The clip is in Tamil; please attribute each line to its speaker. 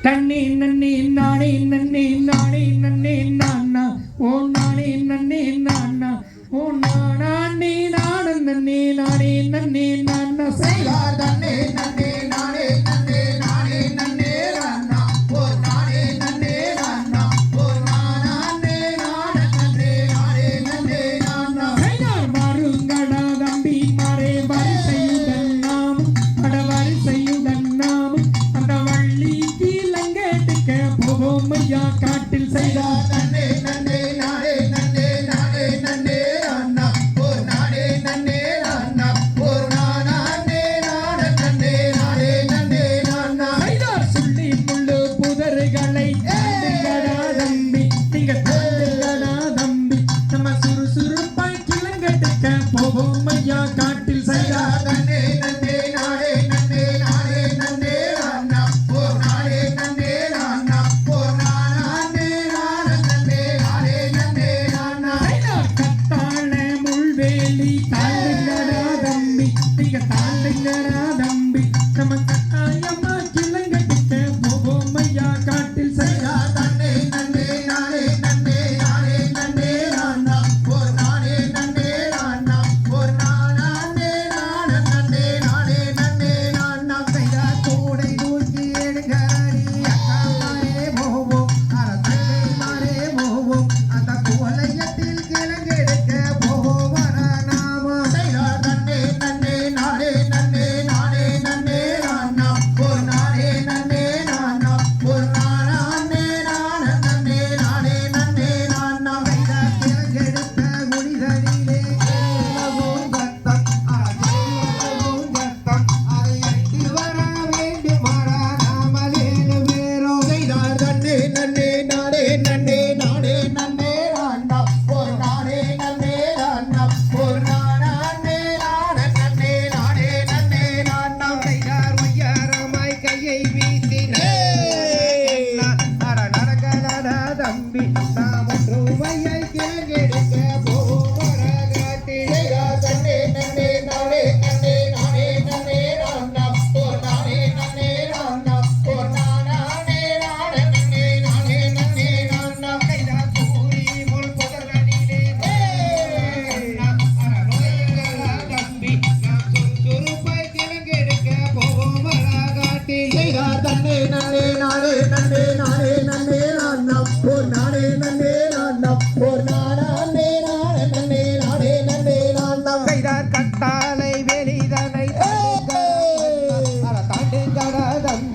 Speaker 1: தண்ணி நன்னி நானே நன்னி நானே நன்னி நானா ஓ நானே நன்னி நானா ஓ நானே நானே நன்னி நானே நன்னி நானா செய்யா தண்ணி நன்னி நானே நன்னி நானே நன்னி நானா ஓ நானே நன்னி நானா ஓ நானே நானே நன்னி நானே நன்னி நானா செய்யா மாறுங்கடா தம்பி மாரே வரிசையுடன் நாம் அட வரிசையுடன் நாம் அந்த வள்ளி மையா காட்டில் செய்தா நன்னே நன்னே நானே நன்னே நானே நன்னே நானா ஓ நானே நன்னே நானா ஓ நானே நானே நன்னே நானே நன்னே நானா செய்தார் சொல்லி முள்ளு புதர்களை தாண்டுங்கடா தம்பி நீங்க தாண்டுங்கடா தம்பி நம்ம சுறுசுறுப்பாய் கிளங்கெடுக்க போவோம் மையா காட்டில் செய்தா நன்னே நன்னே நானே நன்னே நானே நன்னே நானா ஓ நானே நன்னே நானா தாண்டுங்கடா தம்பி நம்ம கட்டாயமா கிளங்கடிக்க போவோம் ஐயா காட்டில் செய்யா தன்னே நன்னே நானே நன்னே நானே நன்னே நானா ஓ நானே நன்னே நானா ஓ நானே நானே நன்னே நானே நன்னே நானா செய்யா கூடை தூக்கி எடுக்கடி அக்காலே போவோம் அரசே மாரே போவோம் அந்த கோலையத்தில் கிளங்கெடுக்க போவோம் நாம செய்யா தன்னே நன்னே நானே நன்னே நானே நன்னே நானா ஓ நானே நன்னே நானா ஓ நானே நானே நன்னே நானே நன்னே நானா வைதா கிளங்கெடுத்த குடிதனிலே ஓம் கத்தம் ஓம் கத்தம் அதை எட்டி வர வேண்டுமாடா நாமலேலு பேரோ வைதா தன்னே நன்னே நானே நன்னே நானே நன்னே நானா ஓ நானே நன்னே நானா ஓ நானே நானே நன்னே நானே நன்னே நானா வைதார் வையாரமாய் கையை வீசினே அட நடக்கலடா தம்பி நாம் ஒற்றுமையை கிளங்கெடுக்க போவோம் காட்டில் வைதா தன்னே நன்னே நானே நன்னே நானே நன்னே நானா ஓ நானே நன்னே நானா ஓ நானே நானே நன்னே நானே நன்னே நானா வைதா கூறி முள் புதர்களிலே தம்பி நாம் சுறுசுறுப்பாய் கிளங்கெடுக்க போவோம் காட்டில் வைதா தன்னே நன்னே நானே நன்னே நானே நன்னே நானா ஓ நானே நன்னே நானா ஓ நானே நானே நன்னே நானே நன்னே நானா வைதார் கட்டாலை வெளிதனை தாண்டுங்கடா தம்பி